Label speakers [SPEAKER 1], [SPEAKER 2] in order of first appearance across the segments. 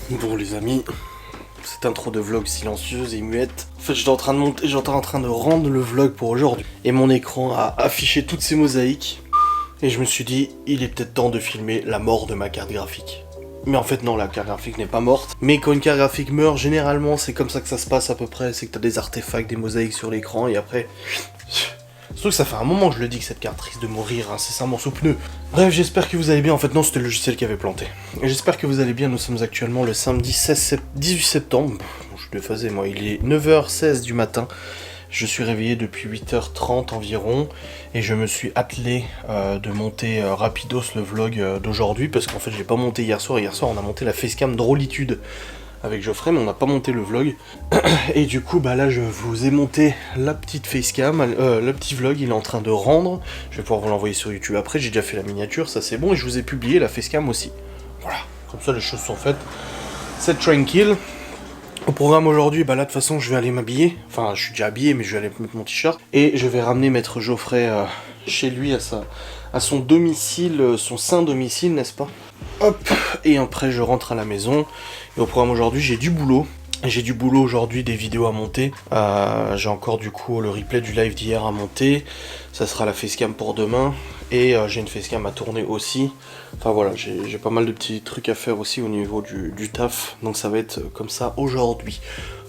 [SPEAKER 1] Bon les amis, cette intro de vlog silencieuse et muette. En fait j'étais en train de monter, j'étais en train de rendre le vlog pour aujourd'hui. Et mon écran a affiché toutes ces mosaïques. Et je me suis dit, il est peut-être temps de filmer la mort de ma carte graphique. Mais en fait non, la carte graphique n'est pas morte. Mais quand une carte graphique meurt, généralement c'est comme ça que ça se passe à peu près. C'est que t'as des artefacts, des mosaïques sur l'écran et après... Surtout que ça fait un moment que je le dis que cette carte risque de mourir incessamment sous pneu. Bref, j'espère que vous allez bien. En fait, non, c'était le logiciel qui avait planté. J'espère que vous allez bien. Nous sommes actuellement le samedi 18 septembre. Bon, je suis déphasé, moi. Il est 9h16 du matin. Je suis réveillé depuis 8h30 environ. Et je me suis attelé de monter rapidos le vlog d'aujourd'hui. Parce qu'en fait, je l'ai pas monté hier soir. Hier soir, on a monté la facecam Drôlitude avec Geoffrey, mais on n'a pas monté le vlog. Et du coup, bah là, je vous ai monté la petite facecam, le petit vlog, il est en train de rendre. Je vais pouvoir vous l'envoyer sur YouTube après, j'ai déjà fait la miniature, ça c'est bon, et je vous ai publié la facecam aussi. Voilà, comme ça les choses sont faites. C'est tranquille. Au programme aujourd'hui, bah là de toute façon, je vais aller m'habiller. Enfin, je suis déjà habillé, mais je vais aller mettre mon t-shirt. Et je vais ramener maître Geoffrey chez lui, à son domicile, son saint domicile, n'est-ce pas? Hop, et après je rentre à la maison. Et au programme aujourd'hui, j'ai du boulot. J'ai du boulot aujourd'hui, des vidéos à monter. J'ai encore du coup le replay du live d'hier à monter. Ça sera la facecam pour demain. Et j'ai une facecam à tourner aussi. Enfin voilà, j'ai pas mal de petits trucs à faire aussi au niveau du taf. Donc ça va être comme ça aujourd'hui.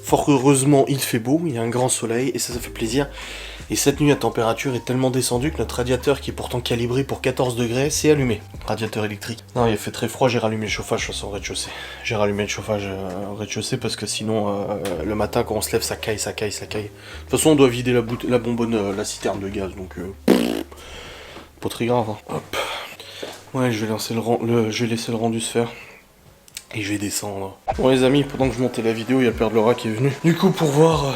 [SPEAKER 1] Fort heureusement, il fait beau, il y a un grand soleil et ça fait plaisir. Et cette nuit, la température est tellement descendue que notre radiateur, qui est pourtant calibré pour 14 degrés, s'est allumé. Radiateur électrique. Non, il a fait très froid, j'ai rallumé le chauffage au rez-de-chaussée. J'ai rallumé le chauffage au rez-de-chaussée parce que sinon, le matin, quand on se lève, ça caille, ça caille, ça caille. De toute façon, on doit vider la bonbonne, la citerne de gaz, donc... pas très grave, hein. Hop. Ouais, je vais laisser le rendu se faire. Et je vais descendre. Bon les amis, pendant que je montais la vidéo, il y a le père de Laura qui est venu. Du coup, pour voir...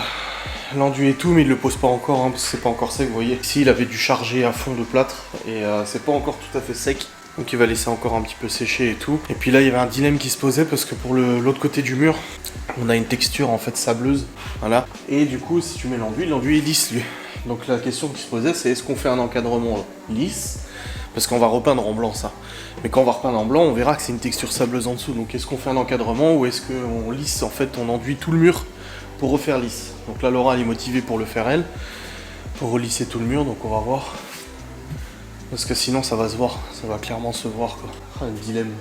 [SPEAKER 1] l'enduit et tout, mais il le pose pas encore, hein, parce que c'est pas encore sec, vous voyez. Ici, il avait dû charger à fond de plâtre, et c'est pas encore tout à fait sec. Donc il va laisser encore un petit peu sécher et tout. Et puis là, il y avait un dilemme qui se posait, parce que pour l'autre côté du mur, on a une texture en fait sableuse, voilà. Et du coup, si tu mets l'enduit est lisse, lui. Donc la question qui se posait, c'est est-ce qu'on fait un encadrement lisse? Parce qu'on va repeindre en blanc, ça. Mais quand on va repeindre en blanc, on verra que c'est une texture sableuse en dessous. Donc est-ce qu'on fait un encadrement, ou est-ce qu'on lisse, en fait, on enduit tout le mur pour refaire lisse? Donc là Laura elle est motivée pour le faire elle, pour relisser tout le mur, donc on va voir. Parce que sinon ça va se voir, ça va clairement se voir quoi. Ah, un dilemme.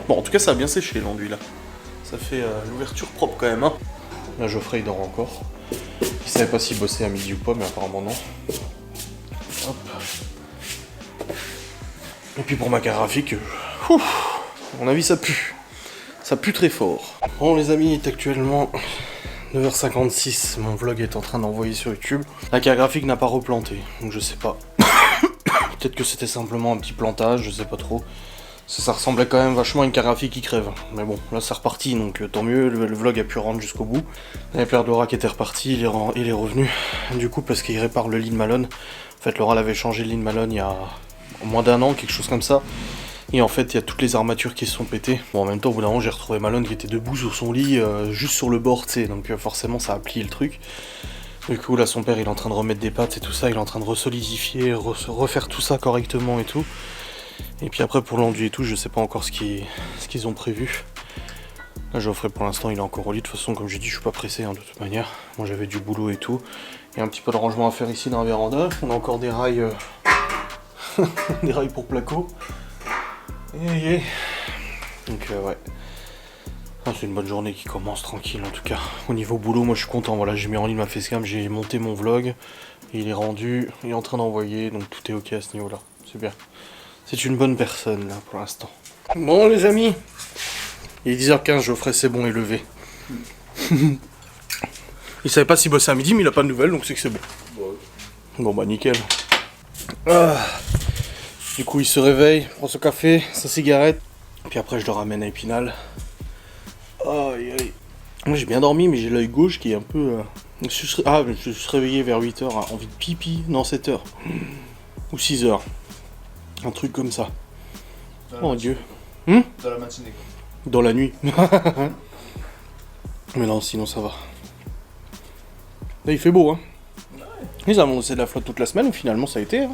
[SPEAKER 1] Bon en tout cas ça a bien séché l'enduit là. Ça fait l'ouverture propre quand même hein. Là Geoffrey il dort encore. Il savait pas s'il bossait à midi ou pas mais apparemment non. Hop. Et puis pour ma carte graphique, à mon avis ça pue. Ça pue très fort. Bon les amis, il est actuellement 9h56, mon vlog est en train d'envoyer sur YouTube. La carte graphique n'a pas replanté, donc je sais pas. Peut-être que c'était simplement un petit plantage, je sais pas trop. Ça ressemblait quand même vachement à une carte graphique qui crève. Mais bon, là c'est reparti, donc tant mieux, le vlog a pu rendre jusqu'au bout. Il y a Père Laura qui était reparti, il est revenu. Du coup, parce qu'il répare le lit de Malone. En fait, Laura l'avait changé le lit de Malone il y a moins d'un an, quelque chose comme ça. Et en fait, il y a toutes les armatures qui se sont pétées. Bon, en même temps, au bout d'un moment, j'ai retrouvé Malone qui était debout sur son lit, juste sur le bord, tu sais. Donc forcément, ça a plié le truc. Du coup, là, son père, il est en train de remettre des pattes et tout ça. Il est en train de resolidifier, refaire tout ça correctement et tout. Et puis après, pour l'enduit et tout, je sais pas encore ce qu'ils ont prévu. Là, Geoffrey, pour l'instant, il est encore au lit. De toute façon, comme j'ai dit, je suis pas pressé, hein, de toute manière. Moi, j'avais du boulot et tout. Il y a un petit peu de rangement à faire ici dans la véranda. On a encore des rails... des rails pour placo. Et donc ouais, c'est une bonne journée qui commence tranquille en tout cas. Au niveau boulot, moi je suis content, voilà, j'ai mis en ligne ma facecam, j'ai monté mon vlog, il est rendu, il est en train d'envoyer, donc tout est ok à ce niveau là, c'est bien. C'est une bonne personne là pour l'instant. Bon les amis, il est 10h15, Geoffrey c'est bon, il est levé. Il savait pas s'il bossait à midi, mais il a pas de nouvelles, donc c'est que c'est bon. Bon bah nickel. Du coup il se réveille, prend son café, sa cigarette, puis après je le ramène à Épinal. Aïe aïe. Moi j'ai bien dormi mais j'ai l'œil gauche qui est un peu... je me suis réveillé vers 8h, envie de pipi, non 7h. Ou 6h. Un truc comme ça. Oh Dieu.
[SPEAKER 2] Dans la matinée quoi.
[SPEAKER 1] Dans la nuit. Mais non, sinon ça va. Là il fait beau hein. Ouais. Ils ont annoncé de la flotte toute la semaine, finalement ça a été hein.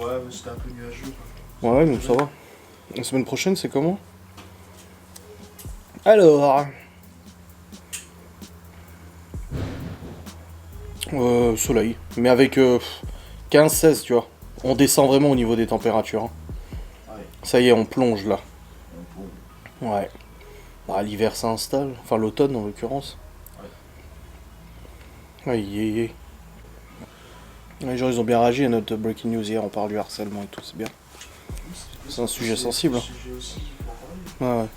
[SPEAKER 2] Ouais, mais c'était un peu nuageux.
[SPEAKER 1] Ouais, donc ça va. La semaine prochaine, c'est comment? Alors... soleil. Mais avec 15-16, tu vois. On descend vraiment au niveau des températures. Hein.
[SPEAKER 2] Ouais.
[SPEAKER 1] Ça y est, on plonge là.
[SPEAKER 2] Bon.
[SPEAKER 1] Ouais. Bah, l'hiver s'installe. Enfin, l'automne en l'occurrence.
[SPEAKER 2] Ouais.
[SPEAKER 1] Aïe, aïe, aïe. Les gens, ils ont bien réagi à notre breaking news hier. On parle du harcèlement et tout, c'est bien. C'est un sujet sensible.
[SPEAKER 2] Un sujet aussi, il faut en parler.
[SPEAKER 1] Ouais, ouais.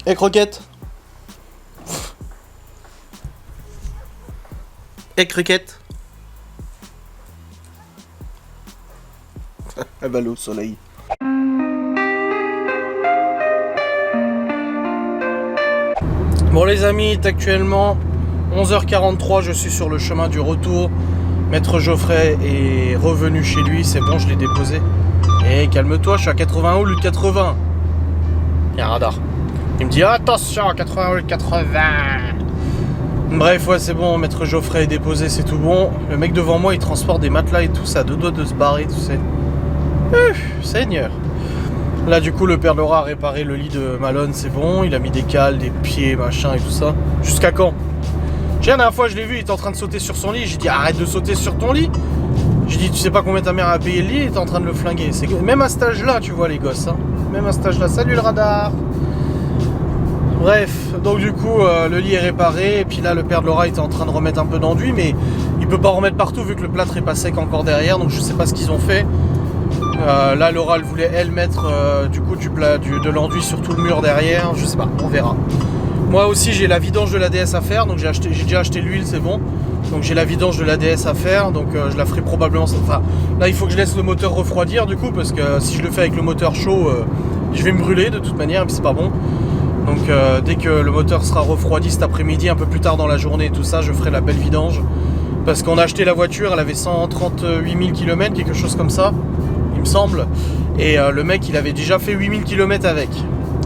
[SPEAKER 1] Eh, Croquette! Eh, Cricket! Ah bah, le soleil. Bon, les amis, il est actuellement 11h43. Je suis sur le chemin du retour. Maître Geoffrey est revenu chez lui. C'est bon, je l'ai déposé. Et calme-toi, je suis à 80 au lieu de 80. Il y a un radar. Il me dit attention, 80 au lieu de 80. Bref, ouais, c'est bon, Maître Geoffrey est déposé, c'est tout bon. Le mec devant moi, il transporte des matelas et tout, ça a deux doigts de se barrer, tu sais. Seigneur. Là, du coup, le père Laura a réparé le lit de Malone, c'est bon. Il a mis des cales, des pieds, machin et tout ça. Jusqu'à quand? La dernière fois, je l'ai vu, il était en train de sauter sur son lit. J'ai dit arrête de sauter sur ton lit. J'ai dit tu sais pas combien ta mère a payé le lit, il était en train de le flinguer. Même à cet âge-là, tu vois les gosses. Hein. Même à cet âge-là. Salut le radar. Bref, donc du coup, le lit est réparé, et puis là, le père de Laura était en train de remettre un peu d'enduit, mais il peut pas en remettre partout vu que le plâtre est pas sec encore derrière, donc je sais pas ce qu'ils ont fait. Là, Laura, elle voulait, elle, mettre du coup de l'enduit sur tout le mur derrière, je sais pas, on verra. Moi aussi, j'ai la vidange de l'ADS à faire, donc j'ai déjà acheté l'huile, c'est bon. Donc j'ai la vidange de l'ADS à faire, donc je la ferai probablement... Enfin, là, il faut que je laisse le moteur refroidir, du coup, parce que si je le fais avec le moteur chaud, je vais me brûler de toute manière, et puis c'est pas bon. Donc dès que le moteur sera refroidi cet après-midi, un peu plus tard dans la journée et tout ça, je ferai la belle vidange. Parce qu'on a acheté la voiture, elle avait 138 000 km, quelque chose comme ça, il me semble. Et le mec, il avait déjà fait 8 000 km avec.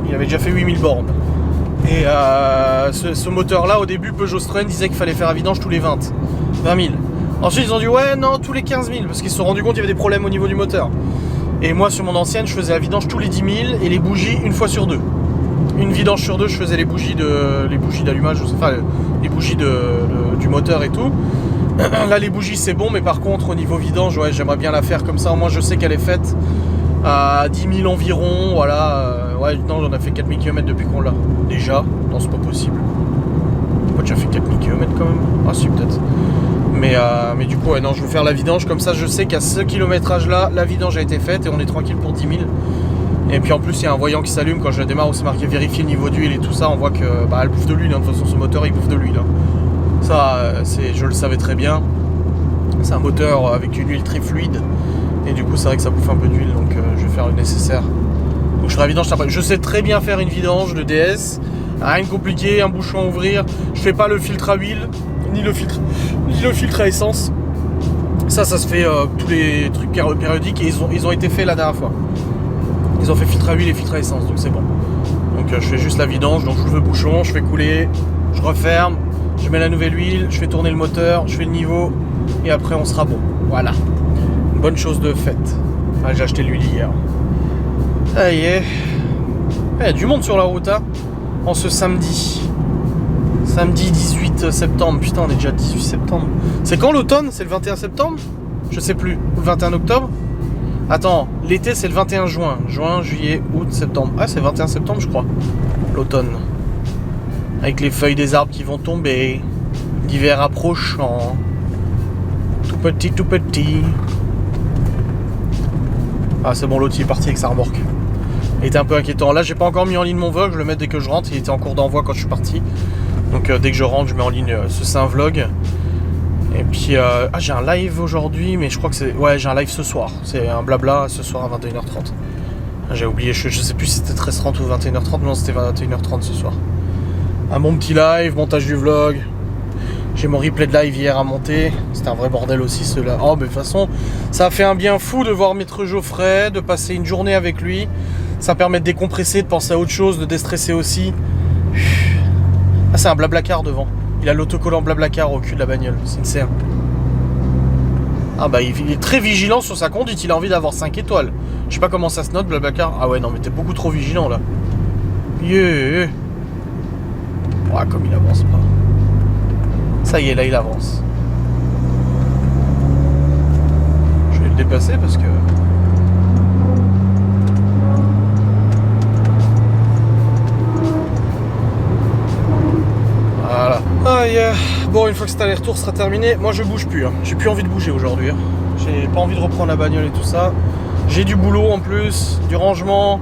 [SPEAKER 1] Il avait déjà fait 8 000 bornes. Et ce moteur-là, au début, Peugeot Citroën disait qu'il fallait faire la vidange tous les 20 000. Ensuite, ils ont dit ouais, non, tous les 15 000, parce qu'ils se sont rendus compte qu'il y avait des problèmes au niveau du moteur. Et moi, sur mon ancienne, je faisais la vidange tous les 10 000 et les bougies une fois sur deux. Une vidange sur deux, je faisais les bougies d'allumage, enfin les bougies du moteur et tout. Là, les bougies, c'est bon, mais par contre, au niveau vidange, ouais, j'aimerais bien la faire comme ça. Au moins, je sais qu'elle est faite à 10 000 environ. Voilà. Ouais, non, j'en ai fait 4 000 km depuis qu'on l'a. Déjà, non, c'est pas possible. Pourquoi tu as fait 4 000 km quand même? Ah, si, peut-être. Mais du coup, ouais, non, je veux faire la vidange. Comme ça, je sais qu'à ce kilométrage-là, la vidange a été faite et on est tranquille pour 10 000. Et puis en plus, il y a un voyant qui s'allume quand je la démarre où c'est marqué vérifier le niveau d'huile et tout ça. On voit que elle bouffe de l'huile. Hein. De toute façon, ce moteur, il bouffe de l'huile. Hein. Ça, je le savais très bien. C'est un moteur avec une huile très fluide. Et du coup, c'est vrai que ça bouffe un peu d'huile. Donc, je vais faire le nécessaire. Donc, je ferai la vidange après. Je sais très bien faire une vidange de DS. Rien de compliqué, un bouchon à ouvrir. Je fais pas le filtre à huile, ni le filtre à essence. Ça se fait tous les trucs périodiques. Et ils ont été faits la dernière fois. Ils ont fait filtre à huile et filtre à essence, donc c'est bon. Donc je fais juste la vidange, donc j'ouvre le bouchon, je fais couler, je referme, je mets la nouvelle huile, je fais tourner le moteur, je fais le niveau, et après on sera bon. Voilà. Une bonne chose de faite. Ah, j'ai acheté l'huile hier. Ça y est. Il y a du monde sur la route, hein, en ce samedi. Samedi 18 septembre. Putain, on est déjà 18 septembre. C'est quand l'automne? C'est le 21 septembre? Je sais plus. Ou le 21 octobre? Attends, l'été c'est le 21 juin. Juin, juillet, août, septembre. Ah, c'est le 21 septembre, je crois. L'automne. Avec les feuilles des arbres qui vont tomber. L'hiver approchant. Tout petit, tout petit. Ah, c'est bon, l'autre il est parti avec sa remorque. Il était un peu inquiétant. Là, j'ai pas encore mis en ligne mon vlog. Je le mets dès que je rentre. Il était en cours d'envoi quand je suis parti. Donc, dès que je rentre, je mets en ligne c'est un vlog. Et puis, j'ai un live aujourd'hui, mais je crois que c'est... Ouais, j'ai un live ce soir. C'est un blabla ce soir à 21h30. J'ai oublié, je sais plus si c'était 13h30 ou 21h30. Non, c'était 21h30 ce soir. Un bon petit live, montage du vlog. J'ai mon replay de live hier à monter. C'était un vrai bordel aussi, ceux-là. Oh, mais de toute façon, ça a fait un bien fou de voir Maître Geoffrey, de passer une journée avec lui. Ça permet de décompresser, de penser à autre chose, de déstresser aussi. Ah, c'est un Blablacar devant. Il a l'autocollant Blablacar au cul de la bagnole, c'est une CM. Ah bah il est très vigilant sur sa conduite, il a envie d'avoir 5 étoiles. Je sais pas comment ça se note Blablacar. Ah ouais non mais t'es beaucoup trop vigilant là. Yeah. Ouais, comme il avance pas. Ça y est, là il avance. Je vais le dépasser parce que... Voilà. Ah, yeah. Bon, une fois que cet aller-retour sera terminé, moi je bouge plus. Hein. J'ai plus envie de bouger aujourd'hui. Hein. J'ai pas envie de reprendre la bagnole et tout ça. J'ai du boulot en plus, du rangement,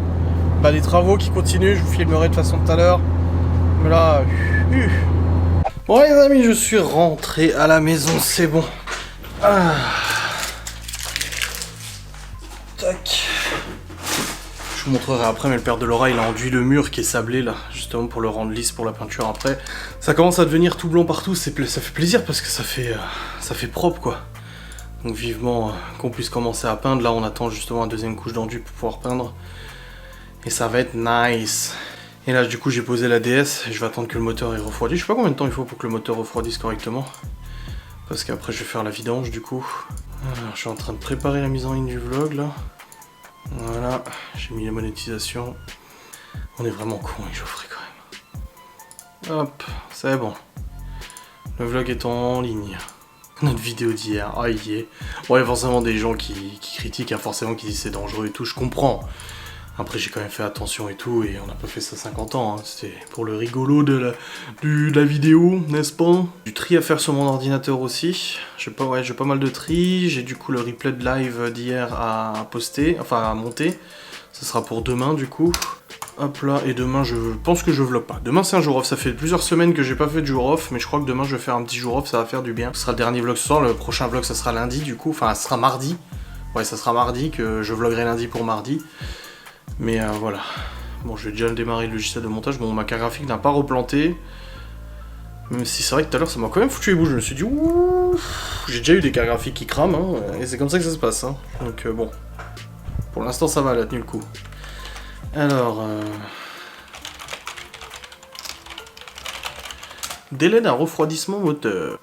[SPEAKER 1] bah, des travaux qui continuent. Je vous filmerai de toute façon tout à l'heure. Mais là... Bon les amis, je suis rentré à la maison, c'est bon. Ah. Tac. Je vous montrerai après, mais le père de Laura, il a enduit le mur qui est sablé là, justement pour le rendre lisse pour la peinture après. Ça commence à devenir tout blanc partout, ça fait plaisir parce que ça fait propre quoi. Donc vivement qu'on puisse commencer à peindre. Là on attend justement une deuxième couche d'enduit pour pouvoir peindre. Et ça va être nice. Et là du coup j'ai posé la DS et je vais attendre que le moteur est refroidi. Je sais pas combien de temps il faut pour que le moteur refroidisse correctement. Parce qu'après je vais faire la vidange du coup. Alors je suis en train de préparer la mise en ligne du vlog là. Voilà, j'ai mis la monétisation. On est vraiment con avec Geoffrey quand même. Hop, c'est bon. Le vlog est en ligne. Notre vidéo d'hier, ah il y est. Bon il y a forcément des gens qui critiquent, hein, forcément qui disent c'est dangereux et tout, je comprends. Après j'ai quand même fait attention et tout, et on n'a pas fait ça 50 ans, hein. C'était pour le rigolo de la vidéo, n'est-ce pas? Du tri à faire sur mon ordinateur aussi, j'ai pas mal de tri, j'ai du coup le replay de live d'hier à poster, enfin à monter, ça sera pour demain du coup. Hop là, et demain je pense que je vlog pas. Demain c'est un jour off, ça fait plusieurs semaines que j'ai pas fait de jour off, mais je crois que demain je vais faire un petit jour off, ça va faire du bien. Ce sera le dernier vlog ce soir, le prochain vlog ça sera lundi du coup, enfin ça sera mardi. Ouais ça sera mardi, que je vloguerai lundi pour mardi. Mais voilà. Bon je vais déjà démarrer le logiciel de montage, bon ma carte graphique n'a pas replanté. Même si c'est vrai que tout à l'heure ça m'a quand même foutu les bouches, je me suis dit ouh, j'ai déjà eu des cartes graphiques qui crament, hein, et c'est comme ça que ça se passe. Hein. Donc bon, pour l'instant ça va, elle a tenu le coup. Alors, délai d'un refroidissement moteur.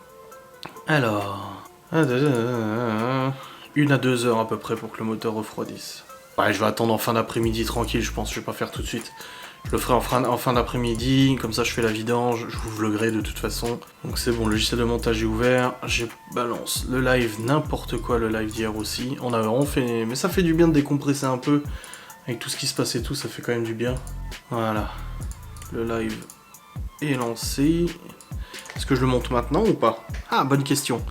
[SPEAKER 1] Alors, 1 à 2 heures à peu près pour que le moteur refroidisse. Ouais, je vais attendre en fin d'après-midi tranquille, je pense, je vais pas faire tout de suite. Je le ferai en fin d'après-midi, comme ça je fais la vidange, je vous vloguerai de toute façon. Donc c'est bon, le logiciel de montage est ouvert, je balance le live, n'importe quoi, le live d'hier aussi. On a vraiment fait, mais ça fait du bien de décompresser un peu. Avec tout ce qui se passe et tout, ça fait quand même du bien. Voilà. Le live est lancé. Est-ce que je le monte maintenant ou pas? Ah, bonne question.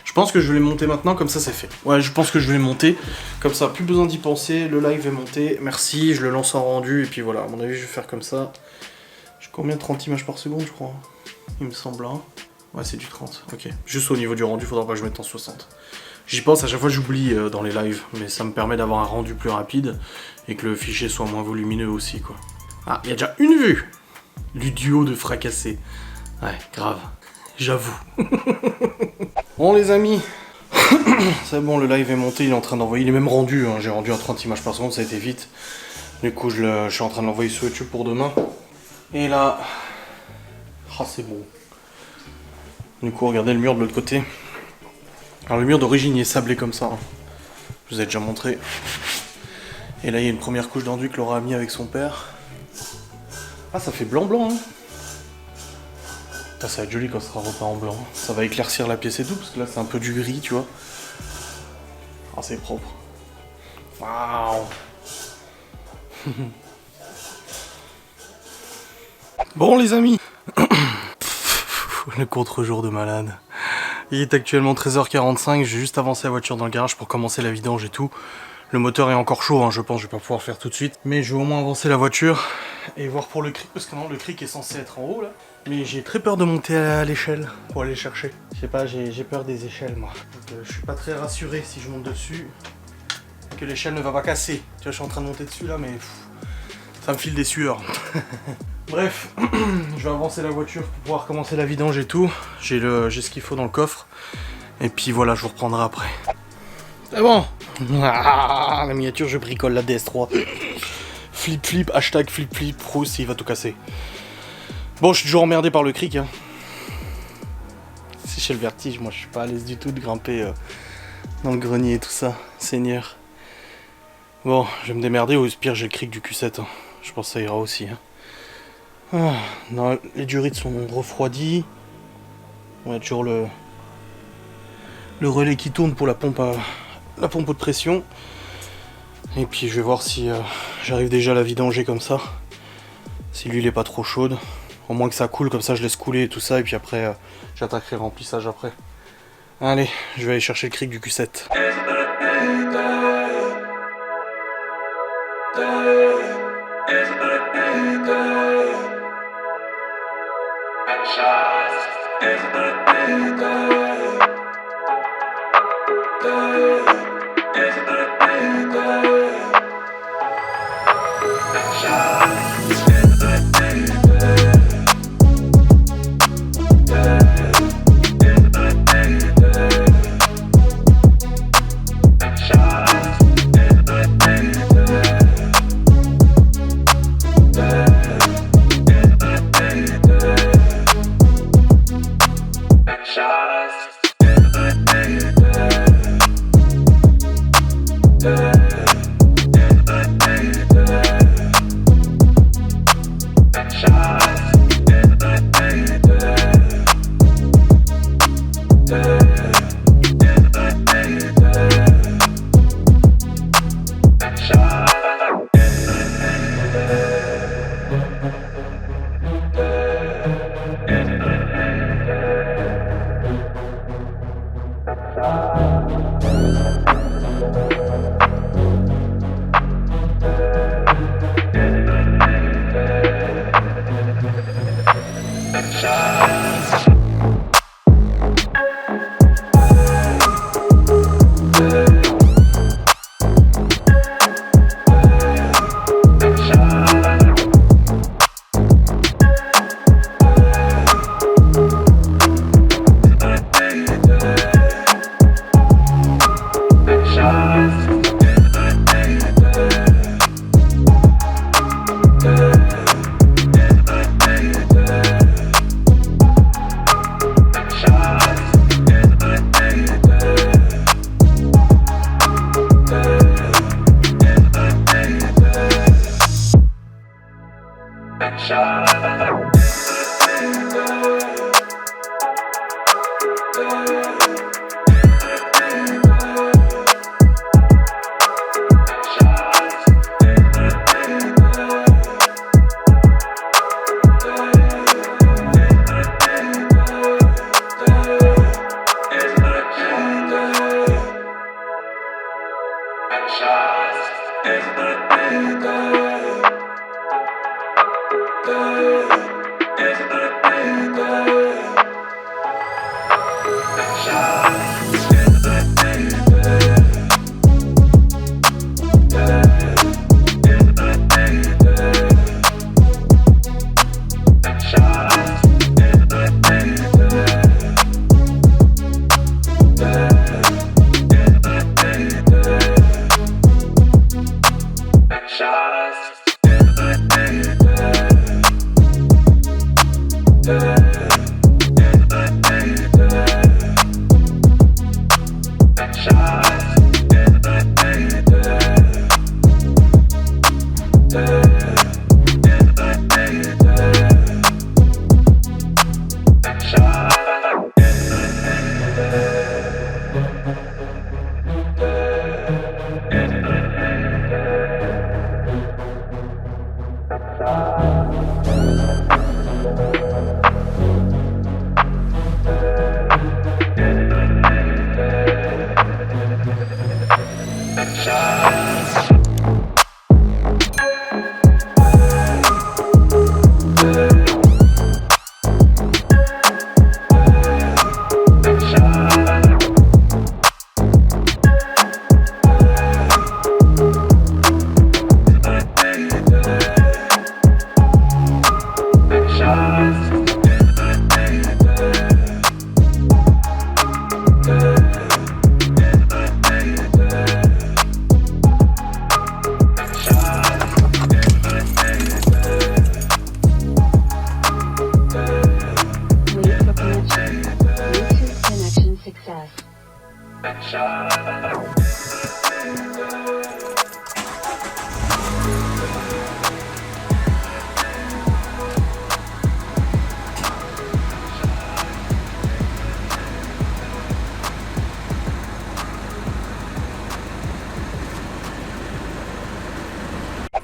[SPEAKER 1] Je pense que je vais le monter maintenant, comme ça c'est fait. Ouais, je pense que je vais le monter. Comme ça, plus besoin d'y penser. Le live est monté. Merci, je le lance en rendu. Et puis voilà, à mon avis, je vais faire comme ça. J'ai combien? 30 images par seconde, je crois. Il me semble. Hein. Ouais, c'est du 30. Ok. Juste au niveau du rendu, faudra pas que je mette en 60. J'y pense, à chaque fois j'oublie dans les lives, mais ça me permet d'avoir un rendu plus rapide et que le fichier soit moins volumineux aussi quoi. Ah, il y a déjà une vue du duo de fracassés. Ouais, grave, j'avoue. Bon les amis, c'est bon, le live est monté, il est en train d'envoyer, il est même rendu, hein. J'ai rendu à 30 images par seconde, ça a été vite. Du coup je suis en train de l'envoyer sur YouTube pour demain. Et là, oh c'est bon. Du coup regardez le mur de l'autre côté. Alors le mur d'origine il est sablé comme ça, hein. Je vous ai déjà montré. Et là il y a une première couche d'enduit que Laura a mis avec son père. Ah ça fait blanc hein. Ça va être joli quand ça sera repeint en blanc. Ça va éclaircir la pièce et tout, parce que là c'est un peu du gris tu vois. Ah c'est propre. Waouh. Bon les amis. Le contre-jour de malade. Il est actuellement 13h45, j'ai juste avancé la voiture dans le garage pour commencer la vidange et tout. Le moteur est encore chaud, hein, je pense, je vais pas pouvoir faire tout de suite. Mais je vais au moins avancer la voiture et voir pour le cric, parce que non, le cric est censé être en haut là. Mais j'ai très peur de monter à l'échelle pour aller le chercher. Je sais pas, j'ai peur des échelles moi. Donc je suis pas très rassuré si je monte dessus, que l'échelle ne va pas casser. Tu vois, je suis en train de monter dessus là, mais ça me file des sueurs. Bref, je vais avancer la voiture pour pouvoir commencer la vidange et tout. J'ai ce qu'il faut dans le coffre. Et puis voilà, je vous reprendrai après. C'est bon. Ah, la miniature, je bricole la DS3. Flip, hashtag flip, Proust, il va tout casser. Bon, je suis toujours emmerdé par le cric. Hein. C'est chez le vertige, moi je suis pas à l'aise du tout de grimper dans le grenier et tout ça. Seigneur. Bon, je vais me démerder, au pire j'ai le cric du Q7. Hein. Je pense que ça ira aussi. Hein. Non, les durites sont refroidies. On a toujours le relais qui tourne pour la pompe haute pression. Et puis je vais voir si j'arrive déjà à la vidanger comme ça. Si l'huile est pas trop chaude. Au moins que ça coule, comme ça je laisse couler et tout ça. Et puis après, j'attaquerai le remplissage après. Allez, je vais aller chercher le cric du Q7.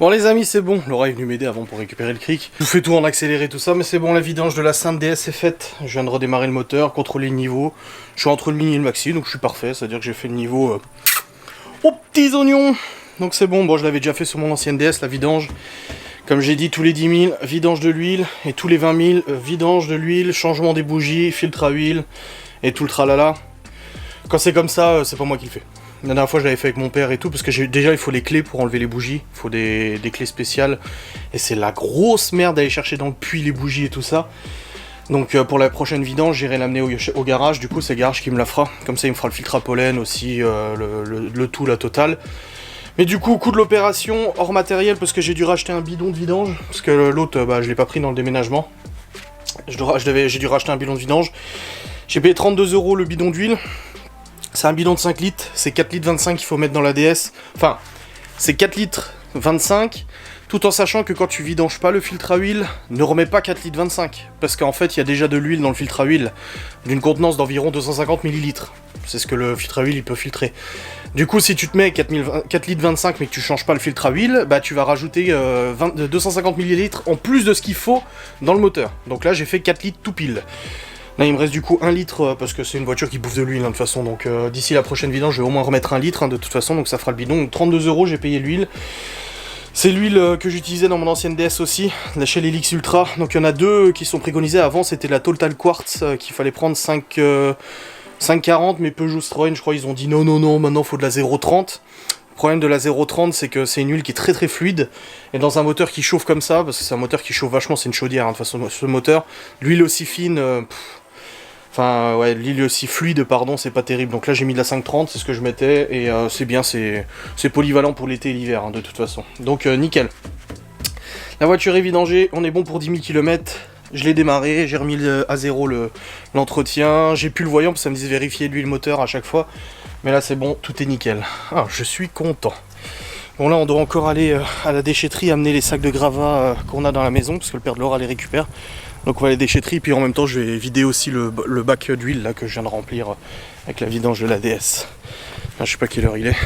[SPEAKER 1] Bon les amis, c'est bon, Laura est venue m'aider avant pour récupérer le cric. Je vous fais tout en accéléré tout ça, mais c'est bon, la vidange de la Sainte DS est faite. Je viens de redémarrer le moteur, contrôler le niveau. Je suis entre le mini et le maxi, donc je suis parfait, c'est-à-dire que j'ai fait le niveau aux petits oignons. Donc c'est bon, je l'avais déjà fait sur mon ancienne DS, la vidange. Comme j'ai dit, tous les 10 000, vidange de l'huile, et tous les 20 000, vidange de l'huile, changement des bougies, filtre à huile, et tout le tralala. Quand c'est comme ça, c'est pas moi qui le fais. La dernière fois, je l'avais fait avec mon père et tout, parce que déjà, il faut les clés pour enlever les bougies. Il faut des clés spéciales. Et c'est la grosse merde d'aller chercher dans le puits les bougies et tout ça. Donc pour la prochaine vidange, j'irai l'amener au garage. Du coup, c'est le garage qui me la fera. Comme ça, il me fera le filtre à pollen aussi, le tout, la totale. Mais du coup, coût de l'opération, hors matériel, parce que j'ai dû racheter un bidon de vidange. Parce que l'autre, je l'ai pas pris dans le déménagement. J'ai dû racheter un bidon de vidange. J'ai payé 32 € le bidon d'huile. C'est un bidon de 5 litres, c'est 4 litres 25 qu'il faut mettre dans la DS. Enfin, c'est 4 litres 25, tout en sachant que quand tu vidanges pas le filtre à huile, ne remets pas 4 litres 25. Parce qu'en fait, il y a déjà de l'huile dans le filtre à huile, d'une contenance d'environ 250 ml. C'est ce que le filtre à huile il peut filtrer. Du coup, si tu te mets 4 litres 25 mais que tu changes pas le filtre à huile, bah tu vas rajouter 250 ml en plus de ce qu'il faut dans le moteur. Donc là, j'ai fait 4 litres tout pile. Là, il me reste du coup 1 litre, parce que c'est une voiture qui bouffe de l'huile, de toute façon. Donc d'ici la prochaine vidange, je vais au moins remettre 1 litre, de toute façon. Donc ça fera le bidon. Donc 32 €, j'ai payé l'huile. C'est l'huile que j'utilisais dans mon ancienne DS aussi, la Shell Helix Ultra. Donc il y en a deux qui sont préconisées. Avant, c'était la Total Quartz, qu'il fallait prendre 5,40, mais Peugeot Citroën, je crois, ils ont dit non, maintenant il faut de la 0,30. Le problème de la 0,30, c'est que c'est une huile qui est très très fluide, et dans un moteur qui chauffe comme ça, parce que c'est un moteur qui chauffe vachement, c'est une chaudière, de toute façon, ce moteur, l'huile aussi fine, enfin, ouais, l'huile aussi fluide, pardon, c'est pas terrible. Donc là, j'ai mis de la 5,30, c'est ce que je mettais, et c'est bien, c'est polyvalent pour l'été et l'hiver, de toute façon. Donc, nickel. La voiture est vidangée, on est bon pour 10 000 km. Je l'ai démarré, j'ai remis à zéro l'entretien. J'ai plus le voyant, parce que ça me disait vérifier l'huile moteur à chaque fois. Mais là, c'est bon, tout est nickel. Ah, je suis content. Bon, là, on doit encore aller à la déchetterie, amener les sacs de gravats qu'on a dans la maison, parce que le père de Laura les récupère. Donc on va à la déchetterie, puis en même temps je vais vider aussi le bac d'huile là que je viens de remplir avec la vidange de la DS. Enfin, je sais pas quelle heure il est.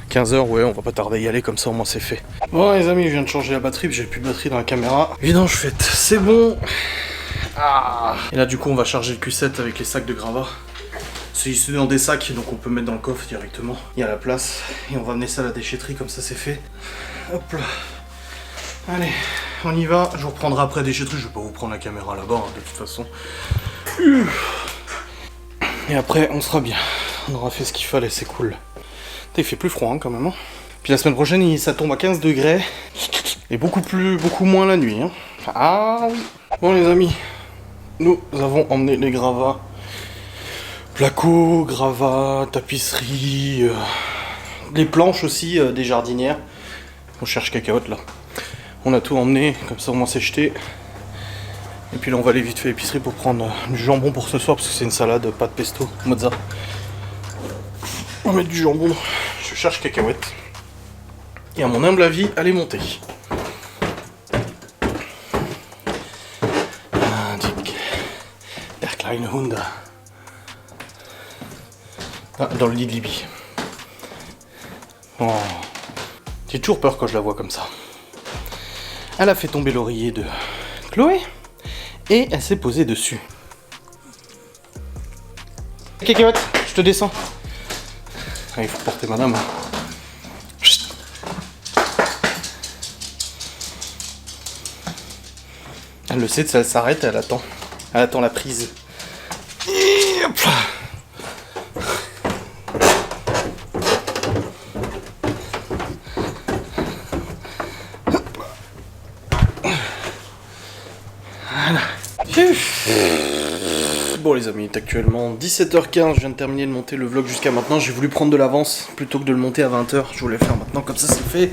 [SPEAKER 1] 15 h, ouais, on va pas tarder à y aller, comme ça au moins c'est fait. Bon les amis, je viens de changer la batterie, j'ai plus de batterie dans la caméra. Vidange faite, c'est bon. Ah. Et là du coup on va charger le Q7 avec les sacs de gravats. C'est dans des sacs, donc on peut mettre dans le coffre directement. Il y a la place, et on va amener ça à la déchetterie, comme ça c'est fait. Hop là. Allez, on y va. Je vous reprendrai après déchetterie, je vais pas vous prendre la caméra là-bas, de toute façon. Et après, on sera bien. On aura fait ce qu'il fallait, c'est cool. Il fait plus froid quand même. Hein. Puis la semaine prochaine, ça tombe à 15 degrés. Et beaucoup moins la nuit. Hein. Ah oui. Bon les amis, nous avons emmené les gravats. Placo, gravats, tapisserie, les planches aussi des jardinières. On cherche cacahuètes là. On a tout emmené, comme ça au moins c'est jeté. Et puis là on va aller vite fait à l'épicerie pour prendre du jambon pour ce soir, parce que c'est une salade, pas de pesto, mozza. On va mettre du jambon, je cherche cacahuètes. Et à mon humble avis, elle est montée. Der kleine Hund. Ah, dans le lit de Libye. Oh. J'ai toujours peur quand je la vois comme ça. Elle a fait tomber l'oreiller de Chloé et elle s'est posée dessus. Cacahuète, je te descends. Ah, il faut porter madame. Chut. Elle le sait, elle s'arrête, elle attend. Elle attend la prise. Et hop là. Bon les amis, il est actuellement 17h15, je viens de terminer de monter le vlog jusqu'à maintenant. J'ai voulu prendre de l'avance plutôt que de le monter à 20h. Je voulais le faire maintenant, comme ça c'est fait.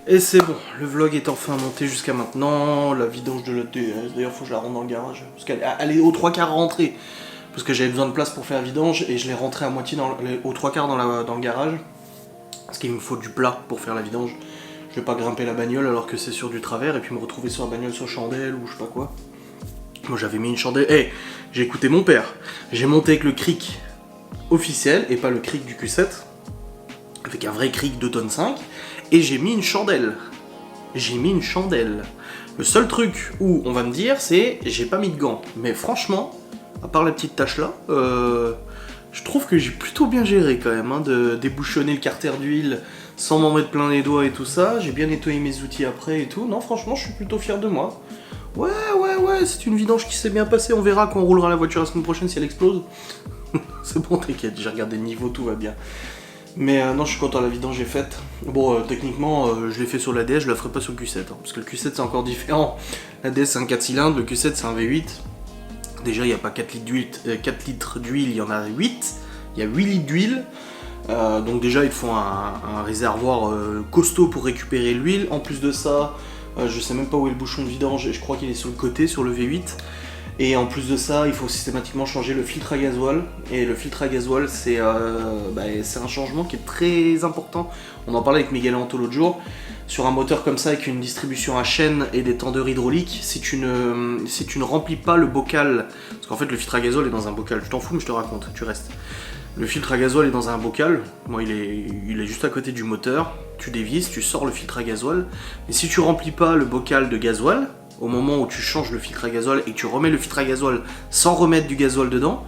[SPEAKER 1] Et c'est bon, le vlog est enfin monté jusqu'à maintenant. La vidange de la DS, d'ailleurs faut que je la rentre dans le garage. Parce qu'elle est aux 3/4 rentrée. Parce que j'avais besoin de place pour faire la vidange et je l'ai rentrée à moitié aux 3/4 dans le garage. Parce qu'il me faut du plat pour faire la vidange. Je vais pas grimper la bagnole alors que c'est sur du travers et puis me retrouver sur la bagnole sur chandelle ou je sais pas quoi. Moi j'avais mis une chandelle. Hey, j'ai écouté mon père. J'ai monté avec le cric officiel et pas le cric du Q7. Avec un vrai cric 2,5 tonnes. Et j'ai mis une chandelle. j'ai mis une chandelle. Le seul truc où on va me dire, c'est j'ai pas mis de gants. Mais franchement, à part la petite tache là, je trouve que j'ai plutôt bien géré quand même, hein, de débouchonner le carter d'huile sans m'en mettre plein les doigts et tout ça. J'ai bien nettoyé mes outils après et tout. Non, franchement, je suis plutôt fier de moi. Ouais, c'est une vidange qui s'est bien passée. On verra quand on roulera la voiture la semaine prochaine si elle explose. C'est bon, t'inquiète, j'ai regardé le niveau, tout va bien. Mais non, je suis content, la vidange est faite. Bon, techniquement, je l'ai fait sur la DS, je la ferai pas sur le Q7. Hein, parce que le Q7 c'est encore différent. La DS c'est un 4 cylindres, le Q7 c'est un V8. Déjà, il n'y a pas 4 litres d'huile, 4 litres d'huile, il y en a 8. Il y a 8 litres d'huile. Donc déjà, il faut un réservoir costaud pour récupérer l'huile. En plus de ça, je sais même pas où est le bouchon de vidange, je crois qu'il est sur le côté, sur le V8. Et en plus de ça, il faut systématiquement changer le filtre à gasoil. Et le filtre à gasoil, c'est un changement qui est très important. On en parlait avec Miguel Anto l'autre jour. Sur un moteur comme ça, avec une distribution à chaîne et des tendeurs hydrauliques, si tu ne remplis pas le bocal, parce qu'en fait le filtre à gasoil est dans un bocal, je t'en fous mais je te raconte, tu restes. Le filtre à gasoil est dans un bocal, moi il est juste à côté du moteur, tu dévisses, tu sors le filtre à gasoil, et si tu remplis pas le bocal de gasoil, au moment où tu changes le filtre à gasoil et que tu remets le filtre à gasoil sans remettre du gasoil dedans,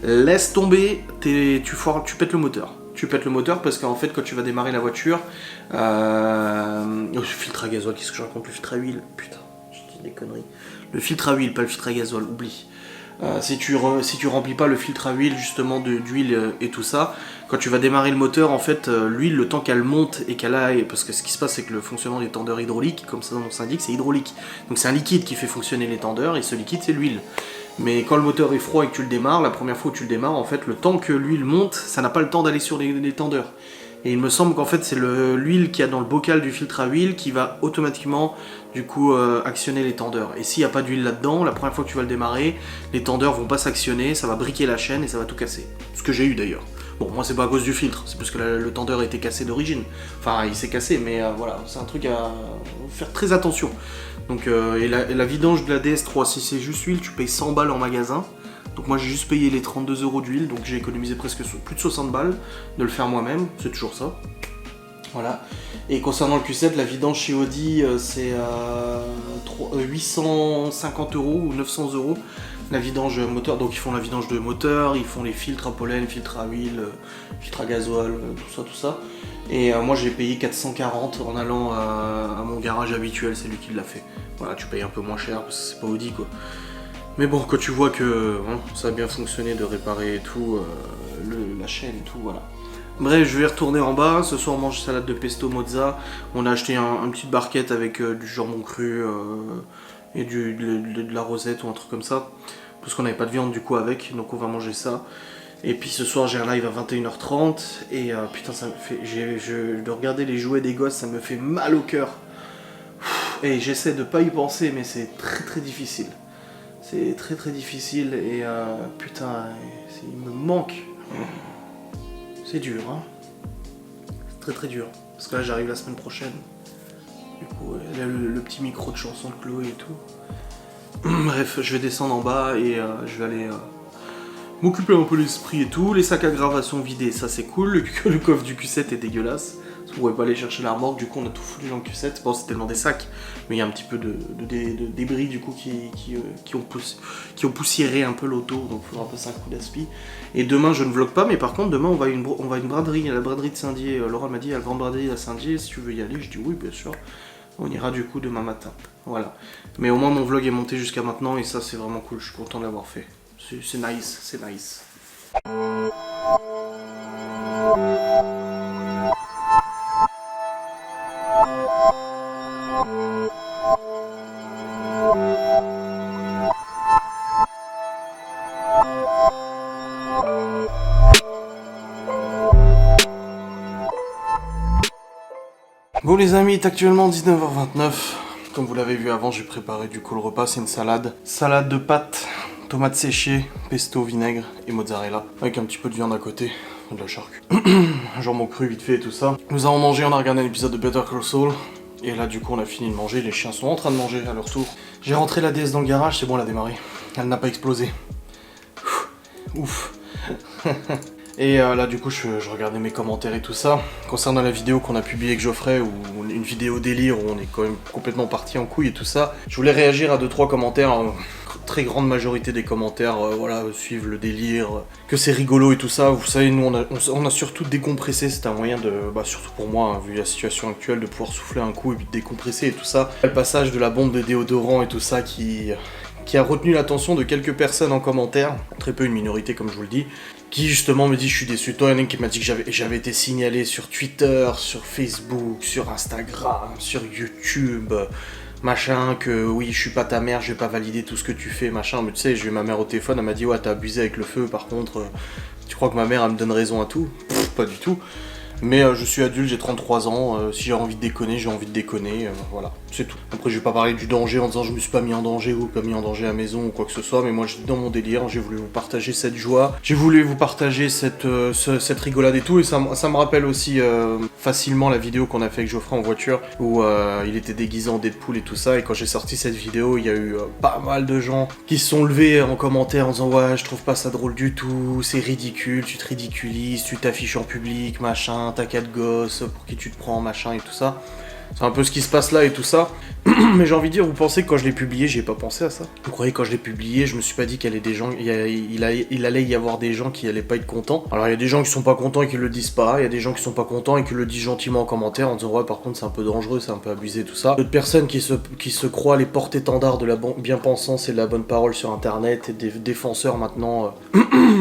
[SPEAKER 1] laisse tomber, tu pètes le moteur. Tu pètes le moteur parce qu'en fait quand tu vas démarrer la voiture, le filtre à gasoil, qu'est-ce que je raconte, le filtre à huile, putain, je dis des conneries. Le filtre à huile, pas le filtre à gasoil, oublie. Si tu remplis pas le filtre à huile justement d'huile et tout ça, quand tu vas démarrer le moteur, en fait l'huile, le temps qu'elle monte et qu'elle aille, parce que ce qui se passe c'est que le fonctionnement des tendeurs hydrauliques, comme ça on s'indique, c'est hydraulique. Donc c'est un liquide qui fait fonctionner les tendeurs et ce liquide c'est l'huile. Mais quand le moteur est froid et que tu le démarres, la première fois où tu le démarres, en fait le temps que l'huile monte, ça n'a pas le temps d'aller sur les tendeurs. Et il me semble qu'en fait c'est l'huile qu'il y a dans le bocal du filtre à huile qui va automatiquement du coup actionner les tendeurs. Et s'il n'y a pas d'huile là-dedans, la première fois que tu vas le démarrer, les tendeurs vont pas s'actionner, ça va briquer la chaîne et ça va tout casser. Ce que j'ai eu d'ailleurs. Bon, moi c'est pas à cause du filtre, c'est parce que le tendeur a été cassé d'origine. Enfin, il s'est cassé, mais voilà, c'est un truc à faire très attention. Donc, et la vidange de la DS3, si c'est juste huile, tu payes 100 balles en magasin. Donc moi j'ai juste payé les 32 € d'huile, donc j'ai économisé presque plus de 60 balles de le faire moi-même, c'est toujours ça. Voilà. Et concernant le Q7, la vidange chez Audi, c'est 850 € ou 900 € la vidange moteur. Donc ils font la vidange de moteur, ils font les filtres à pollen, filtres à huile, filtres à gasoil, tout ça. Et moi j'ai payé 440 en allant à mon garage habituel, c'est lui qui l'a fait. Voilà, tu payes un peu moins cher parce que c'est pas Audi quoi. Mais bon, quand tu vois que ça a bien fonctionné de réparer et tout, la chaîne et tout, voilà. Bref, je vais retourner en bas. Ce soir, on mange salade de pesto mozza. On a acheté une petite barquette avec du jambon cru et de la rosette ou un truc comme ça. Parce qu'on n'avait pas de viande du coup avec, donc on va manger ça. Et puis ce soir, j'ai un live à 21h30. Et putain, ça me fait. De regarder les jouets des gosses, ça me fait mal au cœur. Et j'essaie de pas y penser, mais c'est très très difficile. C'est très très difficile et putain, il me manque. C'est dur, hein. C'est très très dur. Parce que là j'arrive la semaine prochaine. Du coup, il y a le petit micro de chanson de Chloé et tout. Bref, je vais descendre en bas et je vais aller m'occuper un peu l'esprit et tout. Les sacs à gravation vidés, ça c'est cool. Le coffre du Q7 est dégueulasse. Parce qu'on pouvait pas aller chercher la remorque, du coup on a tout foutu dans le Q7. Bon, c'est tellement des sacs, mais il y a un petit peu de débris du coup qui ont poussiéré un peu l'auto, donc il faudra passer un coup d'aspi. Et demain je ne vlog pas, mais par contre demain on va à une braderie, à la braderie de Saint-Dié. Laura m'a dit, il y a la grande braderie à Saint-Dié, si tu veux y aller, je dis oui bien sûr. On ira du coup demain matin, voilà. Mais au moins mon vlog est monté jusqu'à maintenant et ça c'est vraiment cool, je suis content de l'avoir fait. C'est nice, c'est nice. Bon les amis, il est actuellement 19h29. Comme vous l'avez vu avant, j'ai préparé du coup le repas, c'est une salade. Salade de pâtes, tomates séchées, pesto, vinaigre et mozzarella. Avec un petit peu de viande à côté, de la charque. Jambon cru vite fait et tout ça. Nous avons mangé, on a regardé un épisode de Better Call Saul. Et là du coup on a fini de manger, les chiens sont en train de manger à leur tour. J'ai rentré la DS dans le garage, c'est bon, elle a démarré. Elle n'a pas explosé. Ouf. Et là du coup je regardais mes commentaires et tout ça. Concernant la vidéo qu'on a publiée avec Geoffrey, ou une vidéo délire où on est quand même complètement parti en couille et tout ça, je voulais réagir à 2-3 commentaires. Très grande majorité des commentaires voilà, suivent le délire, que c'est rigolo et tout ça. Vous savez, nous on a surtout décompressé, c'était un moyen de, surtout pour moi, hein, vu la situation actuelle, de pouvoir souffler un coup et puis de décompresser et tout ça. Le passage de la bombe de déodorant et tout ça qui a retenu l'attention de quelques personnes en commentaire, très peu, une minorité comme je vous le dis, qui justement me dit je suis déçu. Toi, il y en a qui m'a dit que j'avais été signalé sur Twitter, sur Facebook, sur Instagram, sur YouTube, machin, que oui, je suis pas ta mère, je vais pas valider tout ce que tu fais, machin. Mais tu sais, j'ai eu ma mère au téléphone, elle m'a dit ouais, t'as abusé avec le feu, par contre, tu crois que ma mère, elle me donne raison à tout? Pas du tout. Mais je suis adulte, j'ai 33 ans, si j'ai envie de déconner, j'ai envie de déconner, voilà, c'est tout. Après je vais pas parler du danger en disant je me suis pas mis en danger ou pas mis en danger à la maison ou quoi que ce soit, mais moi j'étais dans mon délire, j'ai voulu vous partager cette joie, j'ai voulu vous partager cette rigolade et tout, et ça me rappelle aussi facilement la vidéo qu'on a fait avec Geoffrey en voiture, où il était déguisé en Deadpool et tout ça, et quand j'ai sorti cette vidéo, il y a eu pas mal de gens qui se sont levés en commentaire en disant ouais, je trouve pas ça drôle du tout, c'est ridicule, tu te ridiculises, tu t'affiches en public, machin, t'as 4 gosses, pour qui tu te prends, machin et tout ça. C'est un peu ce qui se passe là et tout ça. Mais j'ai envie de dire, vous pensez que quand je l'ai publié, j'ai pas pensé à ça? Vous croyez que quand je l'ai publié, je me suis pas dit qu'il y allait des gens, il allait y avoir des gens qui allaient pas être contents? Alors il y a des gens qui sont pas contents et qui le disent pas, il y a des gens qui sont pas contents et qui le disent gentiment en commentaire en disant ouais, par contre c'est un peu dangereux, c'est un peu abusé, tout ça. D'autres personnes qui se croient les porte-étendards de la bien-pensance et de la bonne parole sur internet, et des défenseurs maintenant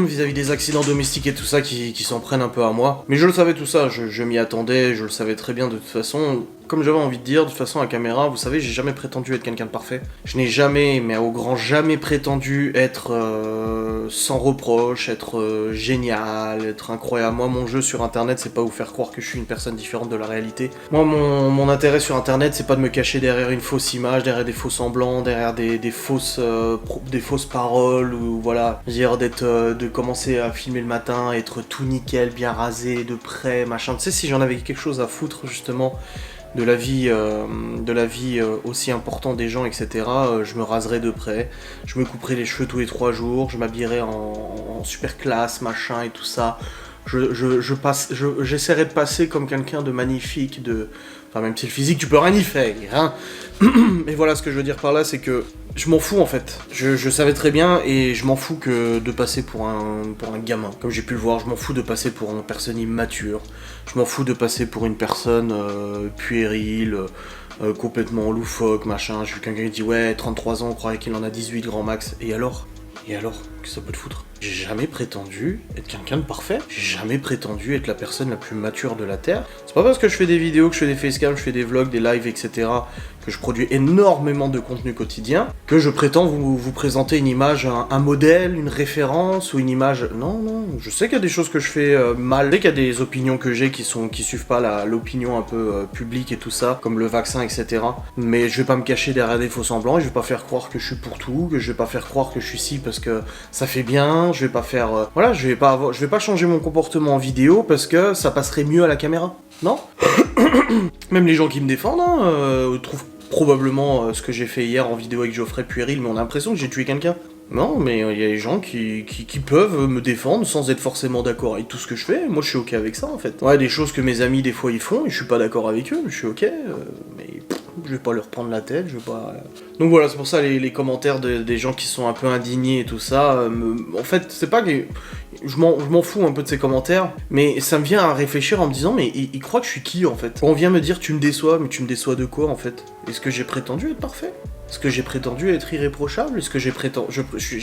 [SPEAKER 1] vis-à-vis des accidents domestiques et tout ça, qui s'en prennent un peu à moi. Mais je le savais tout ça, je m'y attendais, je le savais très bien de toute façon. Comme j'avais envie de dire, de toute façon à caméra, vous savez, j'ai jamais prétendu être quelqu'un de parfait. Je n'ai jamais, mais au grand jamais prétendu être sans reproche, être génial, être incroyable. Moi, mon jeu sur internet, c'est pas vous faire croire que je suis une personne différente de la réalité. Moi, mon intérêt sur internet, c'est pas de me cacher derrière une fausse image, derrière des faux semblants, derrière des fausses paroles, ou voilà, dire de commencer à filmer le matin, être tout nickel, bien rasé, de près, machin. Tu sais, si j'en avais quelque chose à foutre, justement, de la vie aussi importante des gens, etc., je me raserais de près, je me couperais les cheveux tous les 3 jours, je m'habillerais en super classe, machin et tout ça. J'essaierais de passer comme quelqu'un de magnifique, enfin même si le physique tu peux rien y faire, hein. Mais voilà, ce que je veux dire par là, c'est que je m'en fous en fait. Je savais très bien, et je m'en fous que de passer pour un gamin. Comme j'ai pu le voir, je m'en fous de passer pour une personne immature. Je m'en fous de passer pour une personne puérile, complètement loufoque, machin. J'ai vu quelqu'un qui dit ouais, 33 ans, on croirait qu'il en a 18 grand max. Et alors, qu'est-ce que ça peut te foutre? J'ai jamais prétendu être quelqu'un de parfait. J'ai jamais prétendu être la personne la plus mature de la Terre. C'est pas parce que je fais des vidéos, que je fais des facecams, je fais des vlogs, des lives, etc., que je produis énormément de contenu quotidien, que je prétends vous présenter une image, un modèle, une référence, ou une image... Non, je sais qu'il y a des choses que je fais mal, je sais qu'il y a des opinions que j'ai qui suivent pas l'opinion un peu publique et tout ça, comme le vaccin, etc. Mais je vais pas me cacher derrière des faux semblants, et je vais pas faire croire que je suis pour tout, que je vais pas faire croire que je suis ci parce que ça fait bien, je vais pas faire... voilà, je vais pas changer mon comportement en vidéo parce que ça passerait mieux à la caméra. Non. Même les gens qui me défendent trouvent probablement ce que j'ai fait hier en vidéo avec Geoffrey puéril, mais on a l'impression que j'ai tué quelqu'un. Non, mais il y a des gens qui peuvent me défendre sans être forcément d'accord avec tout ce que je fais. Moi, je suis ok avec ça, en fait. Ouais, des choses que mes amis, des fois, ils font, et je suis pas d'accord avec eux, mais je suis ok. Mais je vais pas leur prendre la tête, je vais pas... Donc voilà, c'est pour ça, les commentaires des gens qui sont un peu indignés et tout ça, en fait, c'est pas que... Je m'en fous un peu de ces commentaires, mais ça me vient à réfléchir en me disant, mais ils croient que je suis qui, en fait? On vient me dire, tu me déçois, mais tu me déçois de quoi, en fait? Est-ce que j'ai prétendu être parfait? Est-ce que j'ai prétendu être irréprochable? Est-ce que j'ai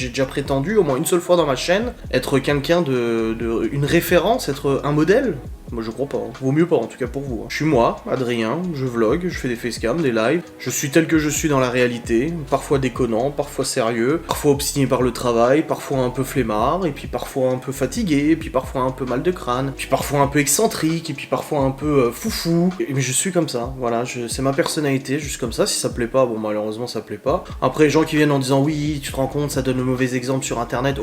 [SPEAKER 1] déjà prétendu, au moins une seule fois dans ma chaîne, être quelqu'un une référence, être un modèle? Moi je crois pas, vaut mieux pas en tout cas pour vous. Je suis moi, Adrien, je vlog, je fais des facecams, des lives, je suis tel que je suis dans la réalité, parfois déconnant, parfois sérieux, parfois obstiné par le travail, parfois un peu flemmard, et puis parfois un peu fatigué, et puis parfois un peu mal de crâne, puis parfois un peu excentrique, et puis parfois un peu foufou. Mais je suis comme ça, voilà, c'est ma personnalité, juste comme ça. Si ça plaît pas, bon malheureusement ça plaît pas. Après les gens qui viennent en disant oui, tu te rends compte, ça donne de mauvais exemples sur internet,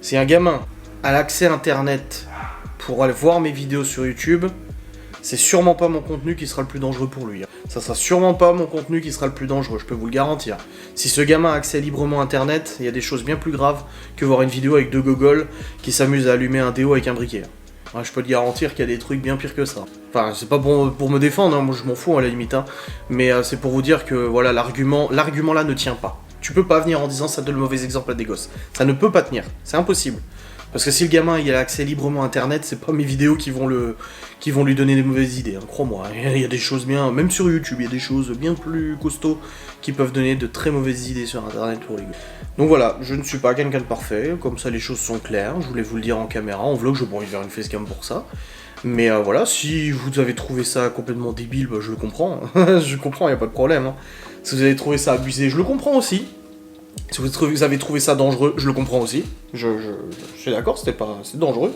[SPEAKER 1] Si un gamin a l'accès internet pour aller voir mes vidéos sur YouTube, c'est sûrement pas mon contenu qui sera le plus dangereux pour lui. Ça sera sûrement pas mon contenu qui sera le plus dangereux, je peux vous le garantir. Si ce gamin a accès librement à internet, il y a des choses bien plus graves que voir une vidéo avec deux gogoles qui s'amusent à allumer un déo avec un briquet. Je peux te garantir qu'il y a des trucs bien pires que ça. Enfin, c'est pas pour me défendre, hein, moi je m'en fous à la limite, hein. Mais c'est pour vous dire que voilà, l'argument là ne tient pas. Tu peux pas venir en disant ça donne le mauvais exemple à des gosses. Ça ne peut pas tenir, c'est impossible. Parce que si le gamin il a accès librement à internet, c'est pas mes vidéos qui vont lui donner des mauvaises idées, hein, crois-moi. Il y a des choses bien, même sur YouTube, il y a des choses bien plus costauds qui peuvent donner de très mauvaises idées sur internet pour les gosses. Donc voilà, je ne suis pas quelqu'un de parfait, comme ça les choses sont claires, je voulais vous le dire en caméra, en vlog, je pourrais faire une facecam pour ça. Mais voilà, si vous avez trouvé ça complètement débile, bah, je le comprends. Je comprends, y a pas de problème. Hein. Si vous avez trouvé ça abusé, je le comprends aussi. Si vous avez trouvé ça dangereux, je le comprends aussi. Je suis d'accord, c'est dangereux.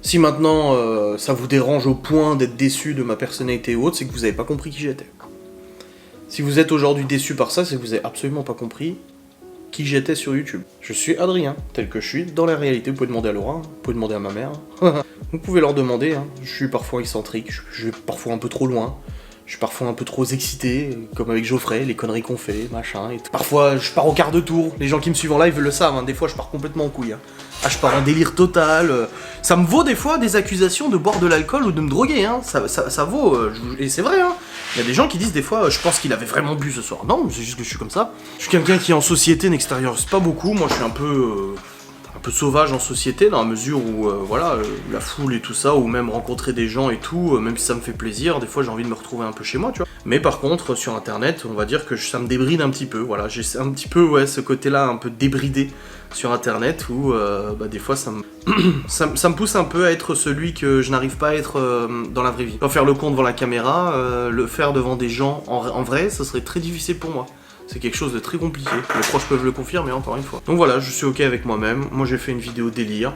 [SPEAKER 1] Si maintenant ça vous dérange au point d'être déçu de ma personnalité ou autre, c'est que vous n'avez pas compris qui j'étais. Si vous êtes aujourd'hui déçu par ça, c'est que vous n'avez absolument pas compris qui j'étais sur YouTube. Je suis Adrien, tel que je suis dans la réalité. Vous pouvez demander à Laura, vous pouvez demander à ma mère. Vous pouvez leur demander, hein. Je suis parfois excentrique, je vais parfois un peu trop loin. Je suis parfois un peu trop excité, comme avec Geoffrey, les conneries qu'on fait, machin et tout. Parfois, je pars au quart de tour. Les gens qui me suivent en live le savent, hein. Des fois, je pars complètement en couille. Hein. Je pars en délire total. Ça me vaut des fois des accusations de boire de l'alcool ou de me droguer. Hein. Ça vaut. Et c'est vrai, hein. Il y a des gens qui disent des fois, je pense qu'il avait vraiment bu ce soir. Non, c'est juste que je suis comme ça. Je suis quelqu'un qui, en société, n'extériorise pas beaucoup. Moi, je suis un peu sauvage en société, dans la mesure où, la foule et tout ça, ou même rencontrer des gens et tout, même si ça me fait plaisir, des fois j'ai envie de me retrouver un peu chez moi, tu vois. Mais par contre, sur internet, on va dire que ça me débride un petit peu, voilà, j'ai un petit peu, ouais, ce côté-là un peu débridé sur internet, où, des fois ça me pousse un peu à être celui que je n'arrive pas à être dans la vraie vie. Pas faire le con devant la caméra, le faire devant des gens en vrai, ça serait très difficile pour moi. C'est quelque chose de très compliqué. Les proches peuvent le confirmer encore une fois. Donc voilà, je suis ok avec moi-même. Moi j'ai fait une vidéo délire.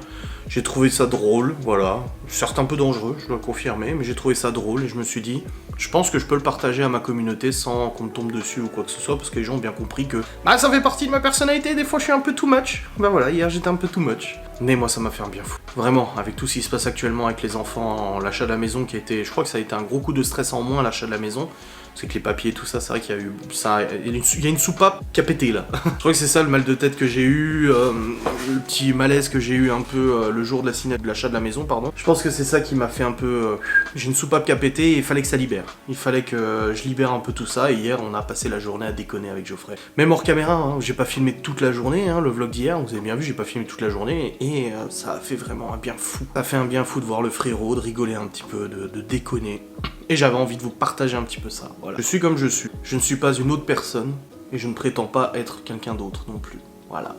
[SPEAKER 1] J'ai trouvé ça drôle, voilà. Certes un peu dangereux, je dois le confirmer, mais j'ai trouvé ça drôle et je me suis dit, je pense que je peux le partager à ma communauté sans qu'on me tombe dessus ou quoi que ce soit, parce que les gens ont bien compris que ça fait partie de ma personnalité, des fois je suis un peu too much. Voilà, hier j'étais un peu too much. Mais moi ça m'a fait un bien fou. Vraiment, avec tout ce qui se passe actuellement avec les enfants, l'achat de la maison qui a été, je crois que ça a été un gros coup de stress en moins, l'achat de la maison. C'est que les papiers et tout ça, c'est vrai qu'il y a eu ça, il y a une soupape qui a pété là. Je crois que c'est ça le mal de tête que j'ai eu, le petit malaise que j'ai eu un peu le jour de l'achat de la maison, pardon. Je pense que c'est ça qui m'a fait un peu... j'ai une soupape qui a pété et il fallait que ça libère. Il fallait que je libère un peu tout ça et hier on a passé la journée à déconner avec Geoffrey. Même hors caméra, hein, j'ai pas filmé toute la journée, hein, le vlog d'hier, vous avez bien vu, j'ai pas filmé toute la journée et ça a fait vraiment un bien fou. Ça a fait un bien fou de voir le frérot, de rigoler un petit peu, de déconner. Et j'avais envie de vous partager un petit peu ça, voilà. Je suis comme je suis. Je ne suis pas une autre personne, et je ne prétends pas être quelqu'un d'autre non plus. Voilà.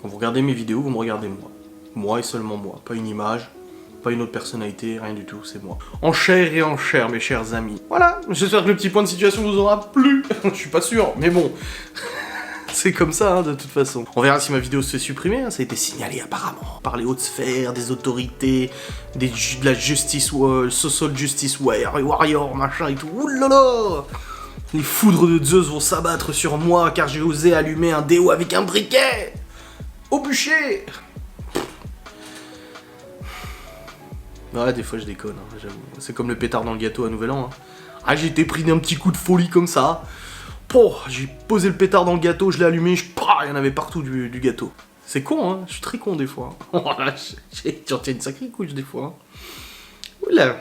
[SPEAKER 1] Quand vous regardez mes vidéos, vous me regardez moi. Moi et seulement moi. Pas une image, pas une autre personnalité, rien du tout, c'est moi. En chair et en chair, mes chers amis. Voilà, j'espère que le petit point de situation vous aura plu. Je suis pas sûr, mais bon... C'est comme ça, hein, de toute façon. On verra si ma vidéo se fait supprimer, hein. Ça a été signalé apparemment par les hautes sphères, des autorités, de la justice, social justice warrior, machin et tout. Oulala! Les foudres de Zeus vont s'abattre sur moi car j'ai osé allumer un déo avec un briquet! Au bûcher! Ouais, des fois je déconne, hein, j'avoue. C'est comme le pétard dans le gâteau à Nouvel An. Hein. J'ai été pris d'un petit coup de folie comme ça. J'ai posé le pétard dans le gâteau, je l'ai allumé, il y en avait partout du gâteau. C'est con, hein, je suis très con des fois. J'en tiens une sacrée couche des fois. Hein. Oula.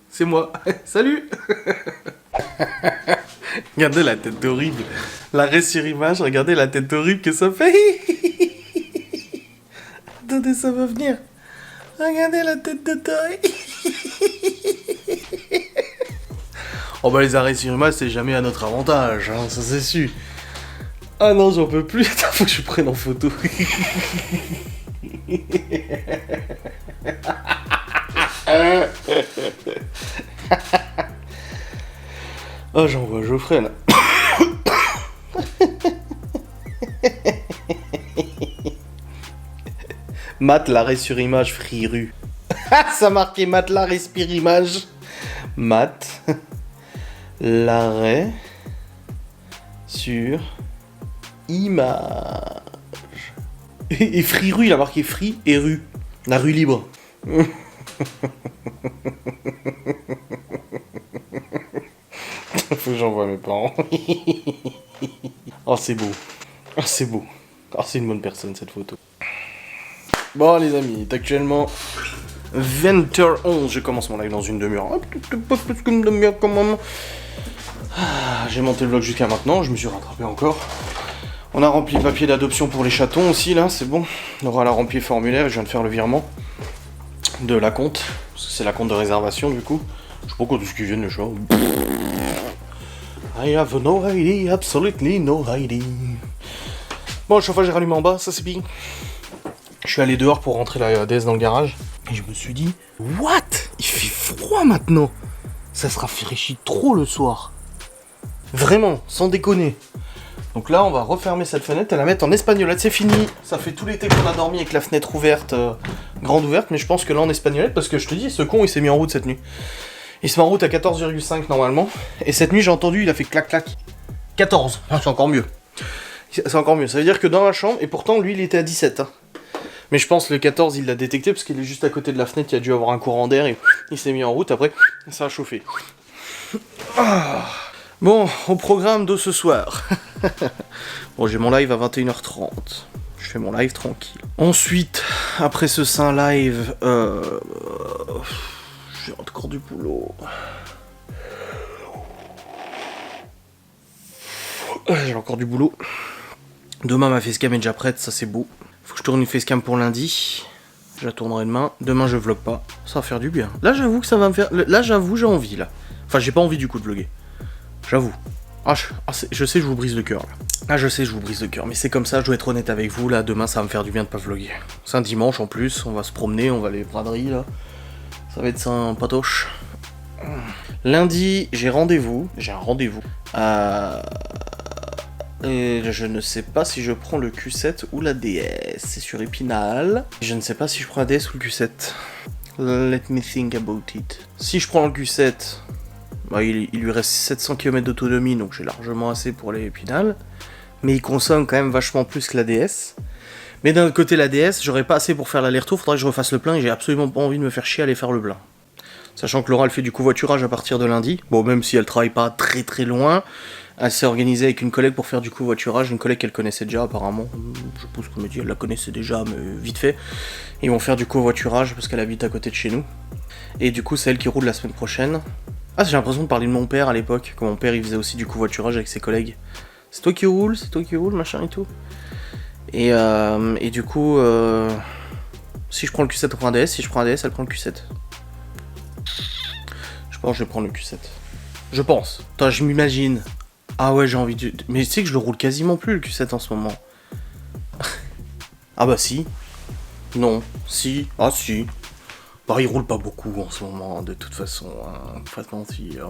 [SPEAKER 1] C'est moi. Salut. Regardez la tête horrible. L'arrêt sur image, regardez la tête horrible que ça fait. Attendez, ça va venir. Regardez la tête de taille. Oh bah les arrêts sur image, c'est jamais à notre avantage, hein, ça c'est sûr. Ah non, j'en peux plus, attends, faut que je prenne en photo. Oh, j'en vois Geoffrey là. Matt l'arrêt sur image Friru. Ça marquait Matt l'arrêt sur image. Matt l'arrêt sur image. Et Friru, il a marqué Free et rue. La rue libre. Faut que j'envoie à mes parents. Oh, c'est beau. Oh, c'est beau. Oh, c'est une bonne personne, cette photo. Bon, les amis, il est actuellement 20h11. Je commence mon live dans une demi-heure. Pas plus qu'une demi-heure, quand même. J'ai monté le vlog jusqu'à maintenant. Je me suis rattrapé encore. On a rempli le papier d'adoption pour les chatons aussi, là, c'est bon. Laura a rempli le formulaire. Je viens de faire le virement de la compte. Parce que c'est la compte de réservation, du coup. Je sais pas quand est-ce qu'ils viennent, les chats. I have no idea, absolutely no idea. Bon, le chauffage est rallumé en bas, ça c'est bien. Je suis allé dehors pour rentrer la DS dans le garage. Et je me suis dit, what? Il fait froid maintenant. Ça se rafraîchit trop le soir. Vraiment, sans déconner. Donc là, on va refermer cette fenêtre et la mettre en espagnolette. C'est fini. Ça fait tout l'été qu'on a dormi avec la fenêtre ouverte, grande ouverte. Mais je pense que là, en espagnolette, parce que je te dis, ce con, il s'est mis en route cette nuit. Il se met en route à 14,5 normalement. Et cette nuit, j'ai entendu, il a fait clac-clac. 14. Ah, c'est encore mieux. C'est encore mieux. Ça veut dire que dans la chambre, et pourtant, lui, il était à 17. Hein. Mais je pense que le 14, il l'a détecté parce qu'il est juste à côté de la fenêtre. Il a dû avoir un courant d'air et il s'est mis en route. Après, ça a chauffé. Ah. Bon, au programme de ce soir. Bon, j'ai mon live à 21h30. Je fais mon live tranquille. Ensuite, après ce saint live, j'ai encore du boulot. J'ai encore du boulot. Demain, ma facecam est déjà prête, ça c'est beau. Faut que je tourne une facecam pour lundi. Je la tournerai demain. Demain, je vlog pas. Ça va faire du bien. Là, j'avoue que ça va me faire... Là, j'avoue, j'ai envie, là. Enfin, j'ai pas envie du coup de vlogger. J'avoue. Je sais, je vous brise le cœur, là. Ah, je sais, je vous brise le cœur. Mais c'est comme ça, je dois être honnête avec vous. Là, demain, ça va me faire du bien de pas vlogger. C'est un dimanche, en plus. On va se promener, on va aller braderie, là. Ça va être sympatoche. Lundi, j'ai rendez-vous. J'ai un rendez-vous. Et je ne sais pas si je prends le Q7 ou la DS. C'est sur Épinal. Je ne sais pas si je prends la DS ou le Q7. Let me think about it. Si je prends le Q7, bah, il lui reste 700 km d'autonomie, donc j'ai largement assez pour aller à Épinal. Mais il consomme quand même vachement plus que la DS. Mais d'un autre côté, la DS, j'aurais pas assez pour faire l'aller-retour. Faudrait que je refasse le plein et j'ai absolument pas envie de me faire chier à aller faire le plein. Sachant que Laura, elle fait du covoiturage à partir de lundi. Bon, même si elle travaille pas très très loin, elle s'est organisée avec une collègue pour faire du covoiturage. Une collègue qu'elle connaissait déjà apparemment. Je pense qu'on me dit elle la connaissait déjà, mais vite fait. Ils vont faire du covoiturage parce qu'elle habite à côté de chez nous. Et du coup, c'est elle qui roule la semaine prochaine. Ah, j'ai l'impression de parler de mon père à l'époque. Quand mon père, il faisait aussi du covoiturage avec ses collègues. C'est toi qui roule, machin et tout. Et du coup, si je prends le Q7, on prend un DS. Si je prends un DS, elle prend le Q7. Je pense que je vais prendre le Q7. Je pense. Attends, je m'imagine. Ah ouais, j'ai envie de... Mais tu sais que je le roule quasiment plus, le Q7, en ce moment. Ah bah si. Non. Si. Ah si. Bah il roule pas beaucoup en ce moment, de toute façon. Hein. Pas te mentir.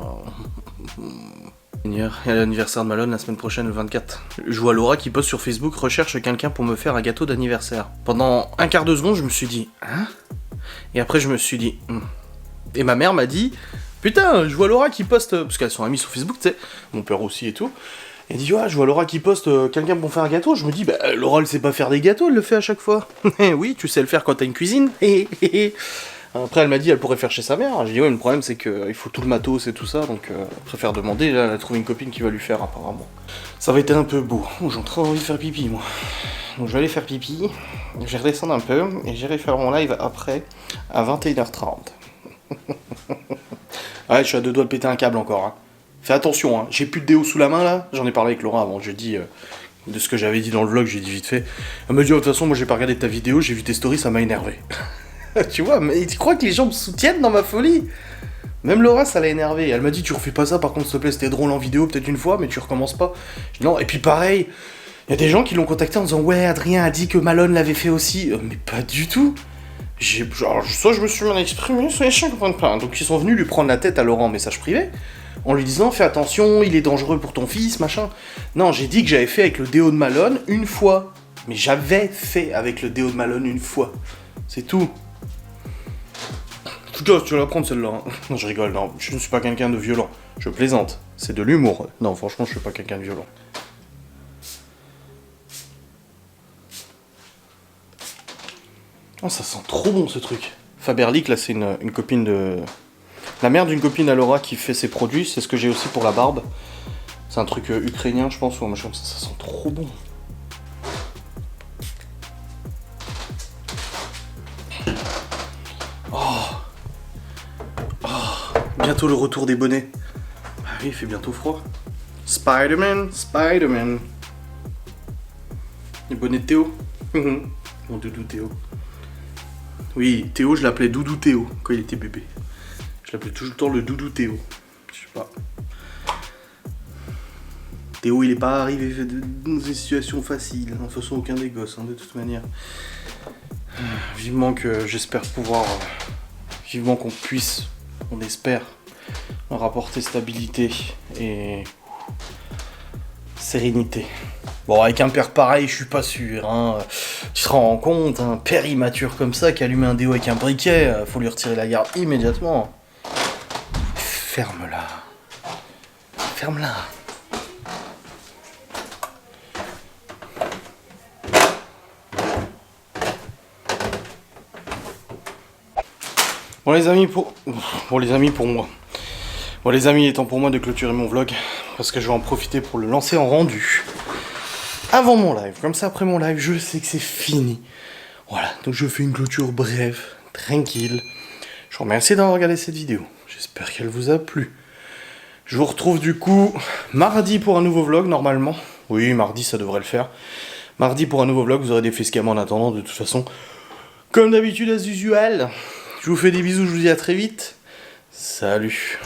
[SPEAKER 1] Il y a l'anniversaire de Malone la semaine prochaine, le 24. Je vois Laura qui poste sur Facebook, recherche quelqu'un pour me faire un gâteau d'anniversaire. Pendant un quart de seconde, je me suis dit... Hein? Et après, je me suis dit... Et ma mère m'a dit... Putain, je vois Laura qui poste... Parce qu'elles sont amies sur Facebook, tu sais. Mon père aussi et tout. Elle dit, ouais, je vois Laura qui poste quelqu'un pour me faire un gâteau. Je me dis, bah, Laura, elle sait pas faire des gâteaux, elle le fait à chaque fois. Oui, tu sais le faire quand t'as une cuisine. Après, elle m'a dit, elle pourrait faire chez sa mère. J'ai dit, ouais, le problème, c'est qu'il faut tout le matos et tout ça. Donc, elle préfère demander. Là, elle a trouvé une copine qui va lui faire, apparemment. Ça va être un peu beau. J'ai trop envie de faire pipi, moi. Donc, je vais aller faire pipi. Je vais redescendre un peu. Et j'irai faire mon live après, à 21h30. Ouais, je suis à deux doigts de péter un câble encore. Hein. Fais attention, hein. J'ai plus de déo sous la main là. J'en ai parlé avec Laura avant. Je dis de ce que j'avais dit dans le vlog, j'ai dit vite fait. Elle me dit, de toute façon, moi j'ai pas regardé ta vidéo, j'ai vu tes stories, ça m'a énervé. Tu vois, mais tu crois que les gens me soutiennent dans ma folie? Même Laura, ça l'a énervé. Elle m'a dit, tu refais pas ça, par contre, s'il te plaît, c'était drôle en vidéo, peut-être une fois, mais tu recommences pas. Je dis, non, et puis pareil, il y a des gens qui l'ont contacté en disant, ouais, Adrien a dit que Malone l'avait fait aussi. Mais pas du tout. Soit je me suis mal exprimé, soit les chiens comprennent pas. Donc ils sont venus lui prendre la tête à Laurent en message privé, en lui disant fais attention, il est dangereux pour ton fils, machin. Non, j'ai dit que j'avais fait avec le déo de Malone une fois. Mais j'avais fait avec le déo de Malone une fois. C'est tout. Tu vas la prendre celle-là. Hein. Non, je rigole, non, je ne suis pas quelqu'un de violent. Je plaisante. C'est de l'humour. Non, franchement, je suis pas quelqu'un de violent. Oh, ça sent trop bon ce truc. Faberlic, là, c'est une copine de La mère d'une copine à Laura qui fait ses produits, c'est ce que j'ai aussi pour la barbe. C'est un truc ukrainien, je pense, ou un machin, ça sent trop bon. Bientôt le retour des bonnets. Ah oui, il fait bientôt froid. Spider-Man, Spider-Man. Les bonnets de Théo. Mon doudou Théo. Oui, Théo, je l'appelais Doudou Théo quand il était bébé. Je l'appelais toujours le temps le Doudou Théo. Je sais pas. Théo, il est pas arrivé dans une situation facile. De toute façon, aucun des gosses, de toute manière. Vivement que j'espère pouvoir... vivement qu'on puisse, on espère, rapporter stabilité et sérénité. Bon, avec un père pareil, je suis pas sûr. Tu te rends compte, un père immature comme ça qui allume un déo avec un briquet, faut lui retirer la garde immédiatement. Ferme-la. Ferme-la. Bon les amis, pour moi. Bon les amis, il est temps pour moi de clôturer mon vlog, parce que je vais en profiter pour le lancer en rendu. Avant mon live, comme ça après mon live, je sais que c'est fini. Voilà, donc je fais une clôture brève, tranquille. Je vous remercie d'avoir regardé cette vidéo, j'espère qu'elle vous a plu. Je vous retrouve du coup mardi pour un nouveau vlog normalement. Oui, mardi ça devrait le faire. Mardi pour un nouveau vlog, vous aurez des facecam en attendant de toute façon. Comme d'habitude as usual. Je vous fais des bisous, je vous dis à très vite. Salut.